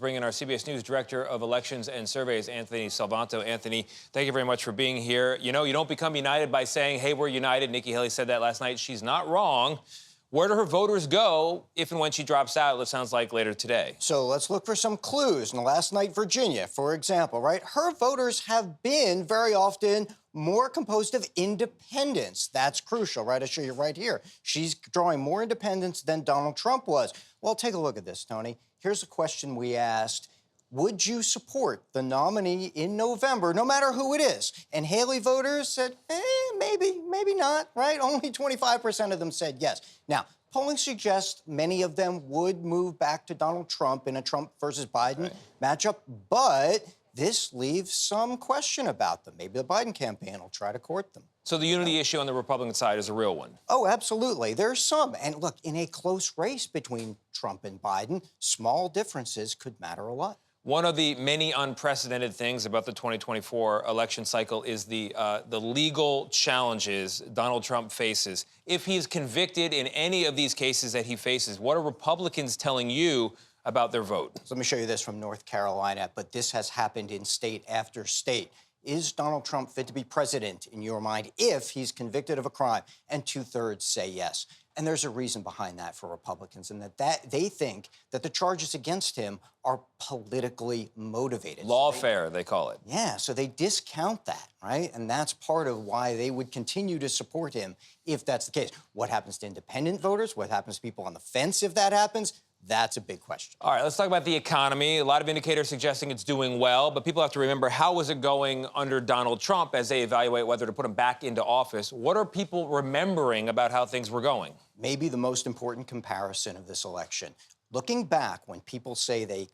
bring in our CBS News Director of Elections and Surveys, Anthony Salvanto. Anthony, thank you very much for being here. You know, you don't become united by saying, hey, we're united. Nikki Haley said that last night. She's not wrong. Where do her voters go if and when she drops out, it sounds like later today? So let's look for some clues. In last night, Virginia, for example, right? Her voters have been very often more composed of independents. That's crucial, right? I'll show you right here. She's drawing more independents than Donald Trump was. Well, take a look at this, Tony. Here's a question we asked. Would you support the nominee in November, no matter who it is? And Haley voters said, maybe not, right? Only 25% of them said yes. Now, polling suggests many of them would move back to Donald Trump in a Trump versus Biden matchup, but this leaves some question about them. Maybe the Biden campaign will try to court them. So the unity issue on the Republican side is a real one? Oh, absolutely. There's some. And look, in a close race between Trump and Biden, small differences could matter a lot. One of the many unprecedented things about the 2024 election cycle is the legal challenges Donald Trump faces. If he's convicted in any of these cases that he faces, what are Republicans telling you about their vote? So let me show you this from North Carolina, but this has happened in state after state. Is Donald Trump fit to be president, in your mind, if he's convicted of a crime? And 2/3 say yes. And there's a reason behind that for Republicans, and that they think that the charges against him are politically motivated. Lawfare, they call it. Yeah, so they discount that, right? And that's part of why they would continue to support him if that's the case. What happens to independent voters? What happens to people on the fence if that happens? That's a big question. All right, let's talk about the economy. A lot of indicators suggesting it's doing well, but people have to remember, how was it going under Donald Trump as they evaluate whether to put him back into office? What are people remembering about how things were going? Maybe the most important comparison of this election. Looking back, when people say they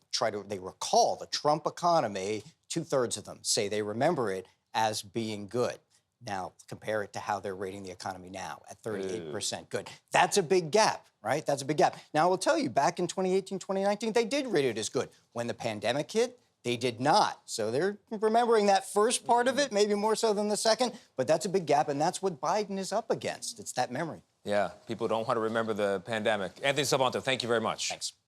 recall the Trump economy, 2/3 of them say they remember it as being good. Now, compare it to how they're rating the economy now at 38% good. That's a big gap, right? That's a big gap. Now, I will tell you, back in 2018, 2019, they did rate it as good. When the pandemic hit, they did not. So they're remembering that first part of it, maybe more so than the second, but that's a big gap, and that's what Biden is up against. It's that memory. Yeah, people don't want to remember the pandemic. Anthony Salvanto, thank you very much. Thanks.